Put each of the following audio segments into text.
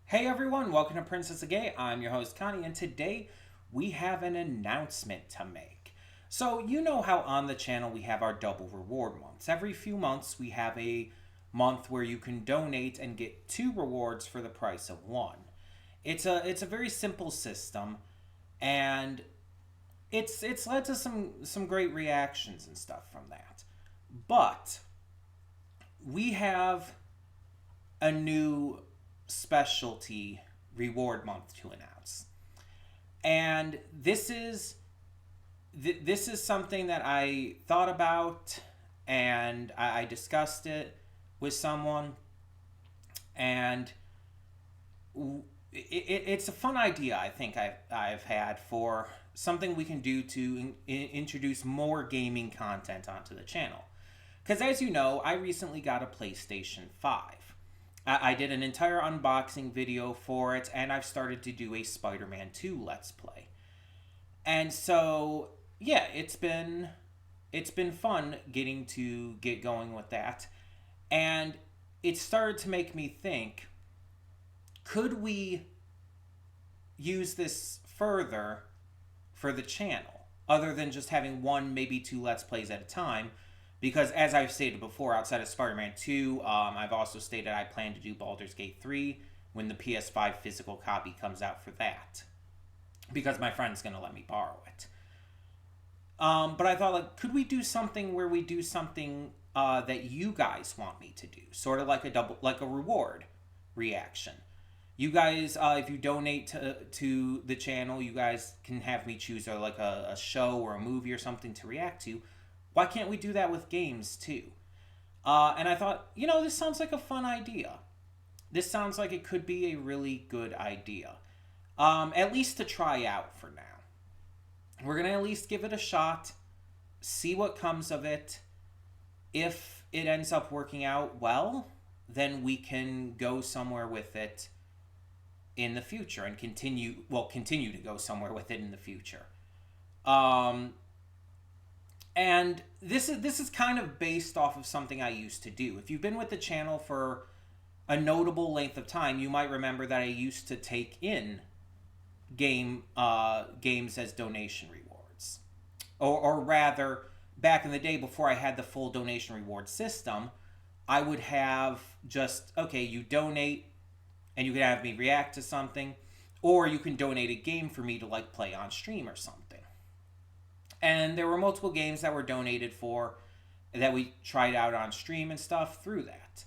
Hey everyone, welcome to Princess of Gay. I'm your host Connie, and today we have an announcement to make. So, you know how on the channel we have our double reward months. Every few months we have a month where you can donate and get two rewards for the price of one. It's a very simple system, and it's led to some great reactions and stuff from that. But we have a new specialty reward month to announce. And this is something that I thought about, and I discussed it with someone, and it's a fun idea. I think I've had for something we can do to introduce more gaming content onto the channel. Because as you know, I recently got a PlayStation 5. I did an entire unboxing video for it, and I've started to do a Spider-Man 2 Let's Play. And so, yeah, it's been fun getting to get going with that. And it started to make me think, could we use this further for the channel, other than just having one, maybe two Let's Plays at a time? Because as I've stated before, outside of Spider-Man 2, I've also stated I plan to do Baldur's Gate 3 when the PS5 physical copy comes out for that. Because my friend's going to let me borrow it. But I thought, like, could we do something where we do something that you guys want me to do? Sort of like a reward reaction. You guys, if you donate to the channel, you guys can have me choose a show or a movie or something to react to. Why can't we do that with games too? And I thought, this sounds like a fun idea. This sounds like it could be a really good idea. At least to try out for now. We're going to at least give it a shot, see what comes of it. If it ends up working out well, then we can go somewhere with it in the future and continue to go somewhere with it in the future. And this is kind of based off of something I used to do. If you've been with the channel for a notable length of time, you might remember that I used to take in games as donation rewards. Or rather, back in the day before I had the full donation reward system, I would have just, okay, you donate and you can have me react to something, or you can donate a game for me to play on stream or something. And there were multiple games that were donated for that we tried out on stream and stuff through that.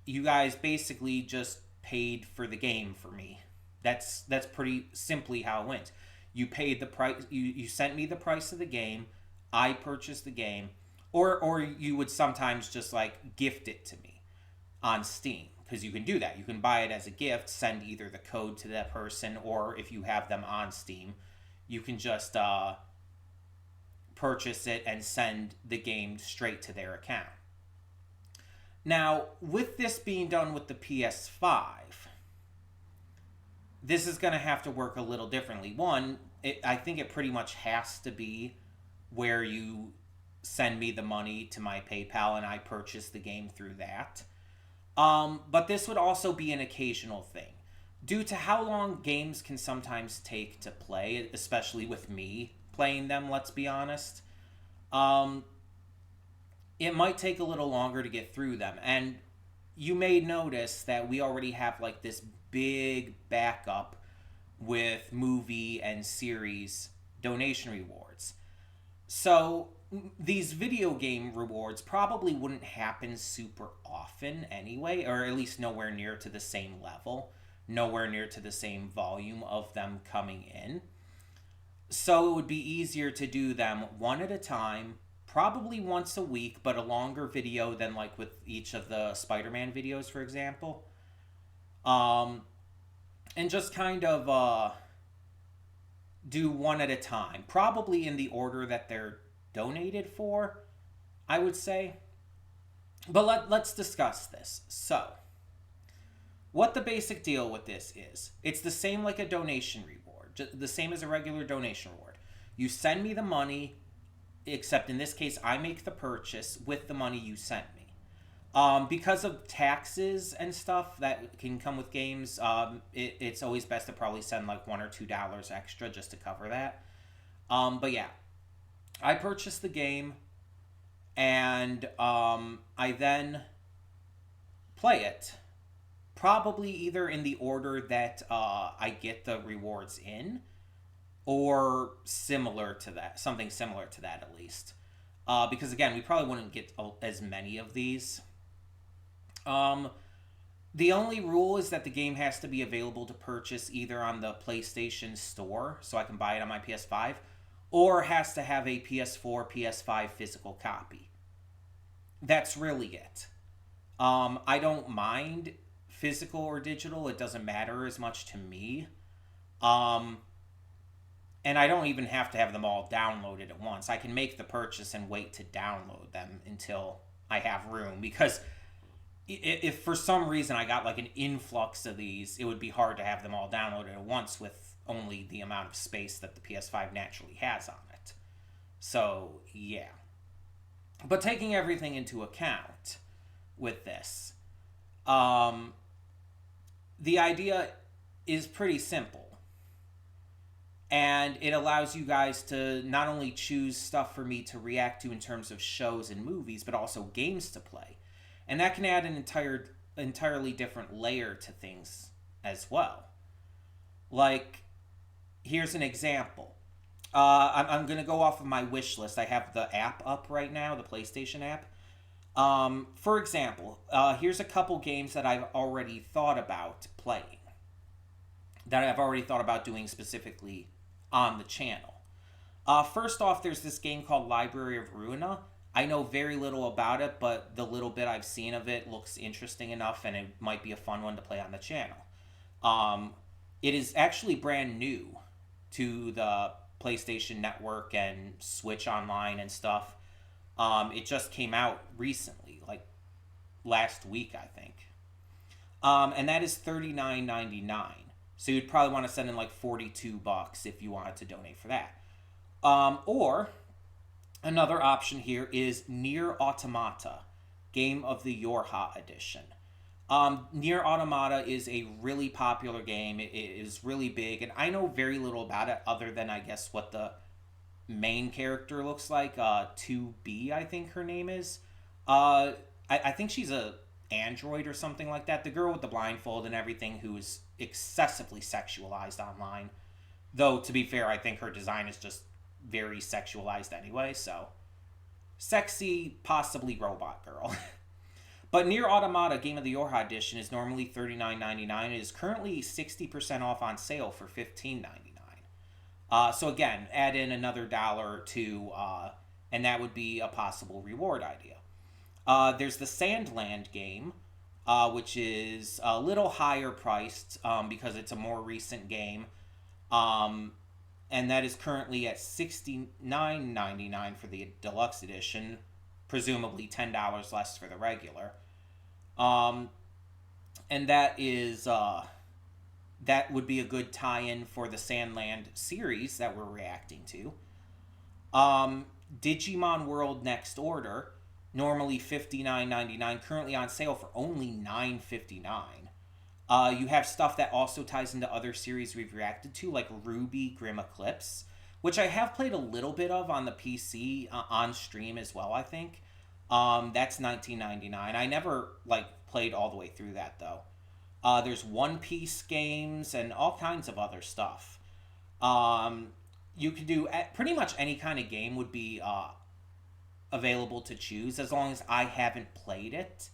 You guys basically just paid for the game for me. That's pretty simply how it went. You paid the price. You sent me the price of the game. I purchased the game, or you would sometimes just gift it to me on Steam, because you can do that. You can buy it as a gift, send either the code to that person, or if you have them on Steam, you can just purchase it and send the game straight to their account. Now, with this being done with the PS5, this is going to have to work a little differently. One, I think it pretty much has to be where you send me the money to my PayPal and I purchase the game through that. But this would also be an occasional thing. Due to how long games can sometimes take to play, especially with me playing them, let's be honest, it might take a little longer to get through them. And you may notice that we already have this big backup with movie and series donation rewards. So these video game rewards probably wouldn't happen super often anyway, or at least nowhere near to the same level. Nowhere near to the same volume of them coming in. So it would be easier to do them one at a time, probably once a week, but a longer video than with each of the Spider-Man videos, for example. And just kind of do one at a time, probably in the order that they're donated for, I would say. But let's discuss this. So, what the basic deal with this is, it's the same like a donation reward, the same as a regular donation reward. You send me the money, except in this case, I make the purchase with the money you sent me. Because of taxes and stuff that can come with games, it's always best to probably send like $1 or $2 extra just to cover that. But yeah, I purchased the game, and I then play it. Probably either in the order that I get the rewards in, or similar to that, something similar to that at least. Because again, we probably wouldn't get as many of these. Um, the only rule is that the game has to be available to purchase either on the PlayStation Store, so I can buy it on my PS5, or has to have a PS4, PS5 physical copy. That's really it. I don't mind physical or digital, it doesn't matter as much to me. Um, and I don't even have to have them all downloaded at once. I can make the purchase and wait to download them until I have room, because if for some reason I got like an influx of these, it would be hard to have them all downloaded at once with only the amount of space that the PS5 naturally has on it. So, yeah. But taking everything into account with this, the idea is pretty simple. And it allows you guys to not only choose stuff for me to react to in terms of shows and movies, but also games to play. And that can add an entirely different layer to things as well. Like, here's an example. I'm going to go off of my wish list. I have the app up right now, the PlayStation app. For example, here's a couple games that I've already thought about playing, that I've already thought about doing specifically on the channel. First off, there's this game called Library of Ruina. I know very little about it, but the little bit I've seen of it looks interesting enough, and it might be a fun one to play on the channel. It is actually brand new to the PlayStation Network and Switch Online and stuff. It just came out recently, like last week, I think. And that is $39.99. So you'd probably want to send in like $42 if you wanted to donate for that. Or another option here is Nier Automata, Game of the Yorha Edition. Nier Automata is a really popular game. It is really big, and I know very little about it other than, I guess, what the main character looks like. 2B, I think her name is. I think she's a android or something like that. The girl with the blindfold and everything, who is excessively sexualized online. Though, to be fair, I think her design is just very sexualized anyway, so sexy, possibly robot girl. But Nier Automata Game of the Yorha Edition is normally $39.99. It is currently 60% off on sale for $15.99. So again, add in another dollar or two, and that would be a possible reward idea. There's the Sandland game, which is a little higher priced because it's a more recent game. And that is currently at $69.99 for the deluxe edition, presumably $10 less for the regular. And that is that would be a good tie-in for the Sandland series that we're reacting to. Digimon World Next Order, normally $59.99, currently on sale for only $9.59. You have stuff that also ties into other series we've reacted to, like Ruby Grim Eclipse, which I have played a little bit of on the PC on stream as well, I think. That's $19.99. I never played all the way through that though. There's One Piece games and all kinds of other stuff. You could do pretty much any kind of game would be available to choose, as long as I haven't played it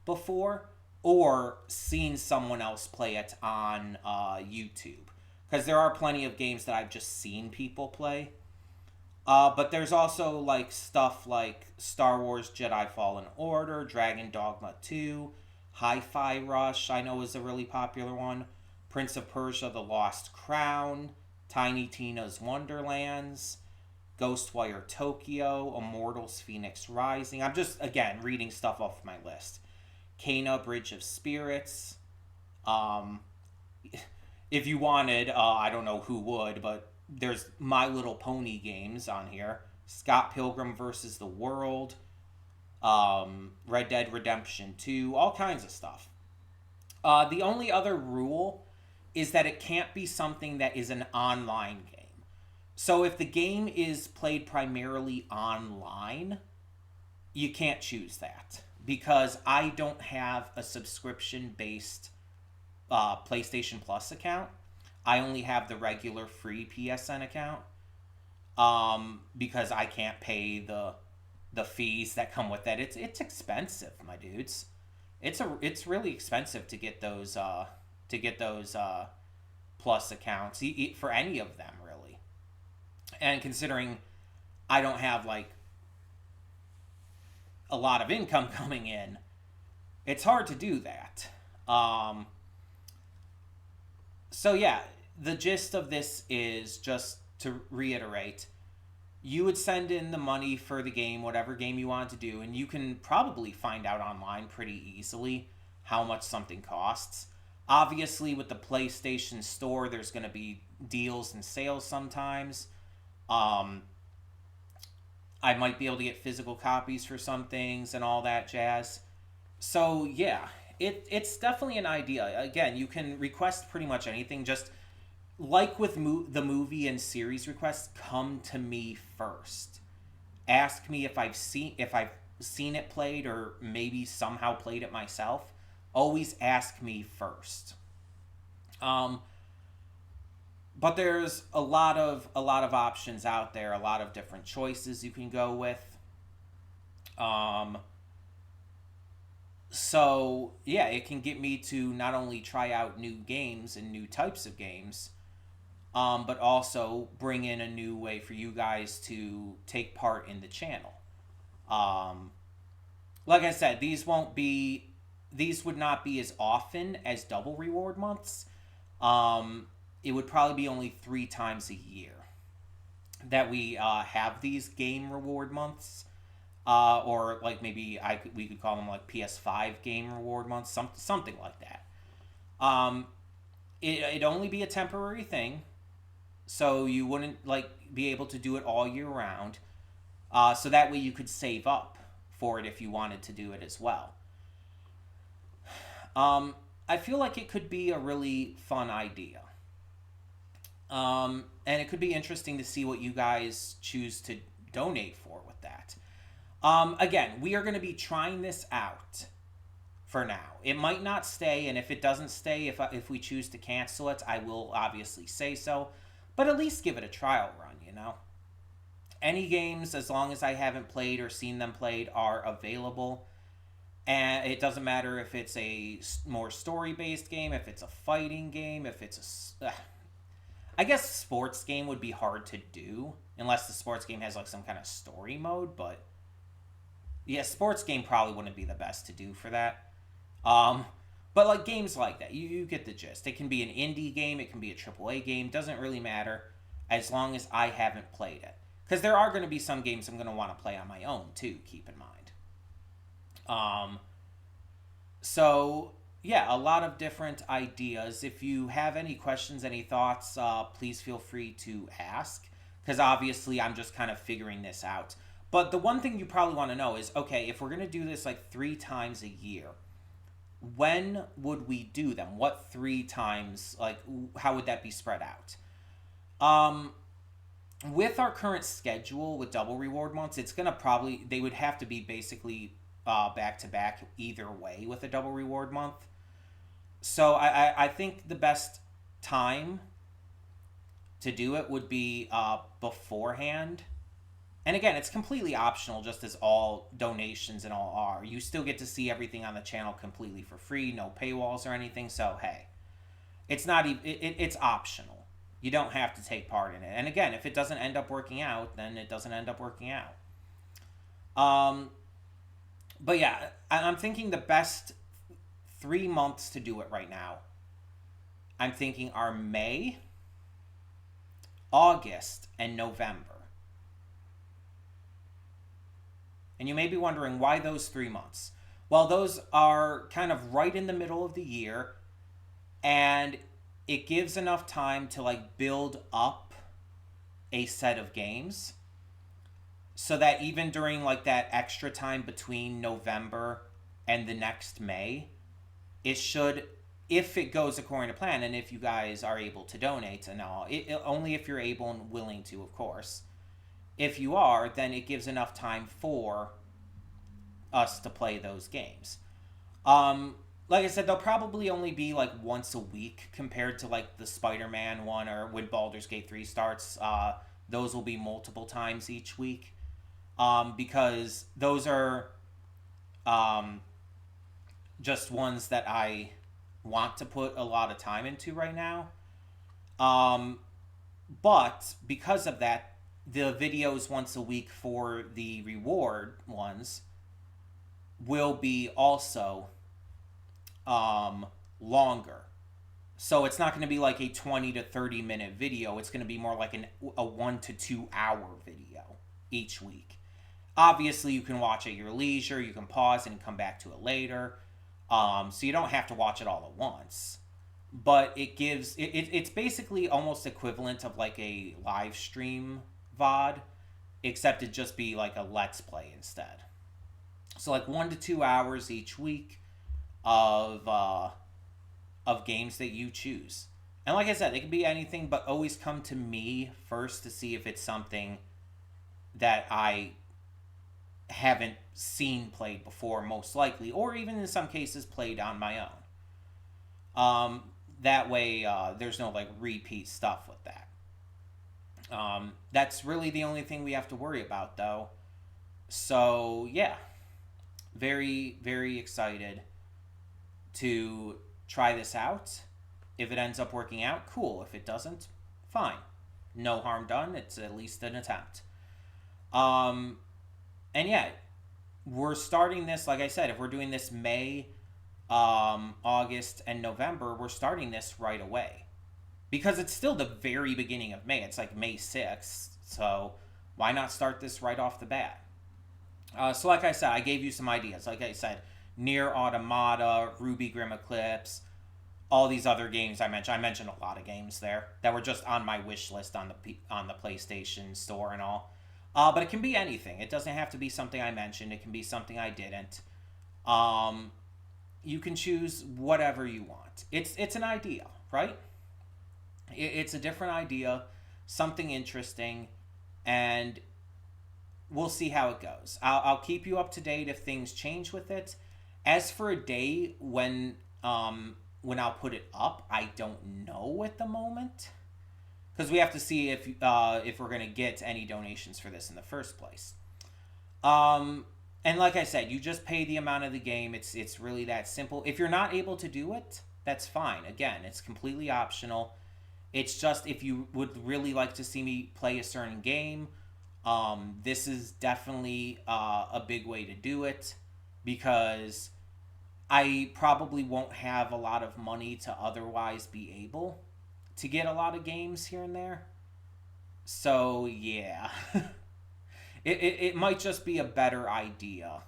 before or seen someone else play it on YouTube. Because there are plenty of games that I've just seen people play. But there's also stuff like Star Wars Jedi Fallen Order, Dragon Dogma 2, Hi-Fi Rush, I know is a really popular one, Prince of Persia The Lost Crown, Tiny Tina's Wonderlands, Ghostwire Tokyo, Immortals Phoenix Rising. I'm just, again, reading stuff off my list. Kena Bridge of Spirits. If you wanted, I don't know who would, but there's My Little Pony games on here. Scott Pilgrim vs. the World. Red Dead Redemption 2, all kinds of stuff. The only other rule is that it can't be something that is an online game. So if the game is played primarily online, you can't choose that because I don't have a subscription based PlayStation Plus account. I only have the regular free PSN account because I can't pay the fees that come with that. It's expensive, my dudes. It's really expensive to get those plus accounts for any of them really. And considering I don't have like a lot of income coming in, it's hard to do that. So yeah, the gist of this is just to reiterate, you would send in the money for the game, whatever game you want to do, and you can probably find out online pretty easily how much something costs. Obviously, with the PlayStation Store, there's going to be deals and sales sometimes. I might be able to get physical copies for some things and all that jazz. So yeah, it's definitely an idea. Again, you can request pretty much anything. Just like with the movie and series requests, come to me first. Ask me if I've seen it played or maybe somehow played it myself. Always ask me first. But there's a lot of options out there, a lot of different choices you can go with. So yeah, it can get me to not only try out new games and new types of games, but also bring in a new way for you guys to take part in the channel. Like I said, these would not be as often as double reward months. It would probably be only 3 times a year that we have these game reward months. Or like maybe we could call them like PS5 game reward months, something like that. It'd only be a temporary thing, so you wouldn't like be able to do it all year round. So that way you could save up for it if you wanted to do it as well. I feel like it could be a really fun idea. And it could be interesting to see what you guys choose to donate for with that. Again, we are going to be trying this out for now. It might not stay, and if it doesn't stay, if we choose to cancel it, I will obviously say so. But at least give it a trial run, you know? Any games, as long as I haven't played or seen them played, are available. And it doesn't matter if it's a more story-based game, if it's a fighting game, if it's a... I guess sports game would be hard to do, unless the sports game has like some kind of story mode, but... Yeah, sports game probably wouldn't be the best to do for that. But like games like that, you get the gist. It can be an indie game, it can be a AAA game, doesn't really matter as long as I haven't played it. Because there are going to be some games I'm going to want to play on my own too, keep in mind. So yeah, a lot of different ideas. If you have any questions, any thoughts, please feel free to ask. Because obviously I'm just kind of figuring this out. But the one thing you probably want to know is, okay, if we're going to do this like 3 times a year, when would we do them? What 3 times, like, how would that be spread out? With our current schedule with double reward months, it's going to they would have to be basically back to back either way with a double reward month. So I think the best time to do it would be beforehand. And again, it's completely optional, just as all donations and all are. You still get to see everything on the channel completely for free, no paywalls or anything. So hey, it's not even it's optional. You don't have to take part in it. And again, if it doesn't end up working out, then it doesn't end up working out. But yeah, I'm thinking the best 3 months to do it right now, I'm thinking are May, August, and November. And you may be wondering, why those 3 months? Well, those are kind of right in the middle of the year, and it gives enough time to like build up a set of games. so that even during like that extra time between November and the next May, it should, if it goes according to plan, and if you guys are able to donate and all, only if you're able and willing to, of course. If you are, then it gives enough time for us to play those games. Like I said, they'll probably only be like once a week compared to like the Spider-Man one or when Baldur's Gate 3 starts. Those will be multiple times each week, because those are just ones that I want to put a lot of time into right now. But because of that, the videos once a week for the reward ones will be also longer. So it's not going to be like a 20 to 30 minute video. It's going to be more like a 1 to 2 hour video each week. Obviously, you can watch at your leisure. You can pause and come back to it later. So you don't have to watch it all at once. But it gives... It's basically almost equivalent of like a live stream VOD, except it just be like a Let's Play instead. So like 1 to 2 hours each week of games that you choose. And like I said, it can be anything, but always come to me first to see if it's something that I haven't seen played before, most likely, or even in some cases played on my own. That way, there's no like repeat stuff with that. That's really the only thing we have to worry about, though. So yeah, very, very excited to try this out. If it ends up working out, cool. If it doesn't, fine. No harm done. It's at least an attempt. And yeah, we're starting this, like I said, if we're doing this May, August, and November, we're starting this right away. Because it's still the very beginning of May. It's like May 6th. So why not start this right off the bat? So like I said, I gave you some ideas. Like I said, Nier Automata, Ruby Grim Eclipse, all these other games I mentioned. I mentioned a lot of games there that were just on my wish list on the PlayStation Store and all. But it can be anything. It doesn't have to be something I mentioned. It can be something I didn't. You can choose whatever you want. It's an idea, right? It's a different idea, something interesting, and we'll see how it goes. I'll keep you up to date if things change with it. As for a day when I'll put it up, I don't know at the moment, because we have to see if we're going to get any donations for this in the first place. And like I said, you just pay the amount of the game. It's really that simple. If you're not able to do it, that's fine. Again, it's completely optional. It's just if you would really like to see me play a certain game, this is definitely a big way to do it, because I probably won't have a lot of money to otherwise be able to get a lot of games here and there. So yeah, it might just be a better idea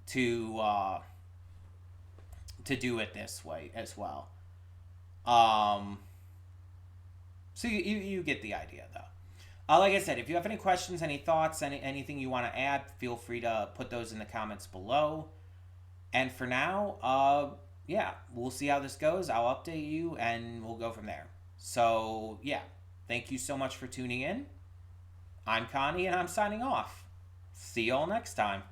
to do it this way as well. So you get the idea, though. Like I said, if you have any questions, any thoughts, anything you want to add, feel free to put those in the comments below. And for now, yeah, we'll see how this goes. I'll update you, and we'll go from there. So, yeah, thank you so much for tuning in. I'm Connie, and I'm signing off. See you all next time.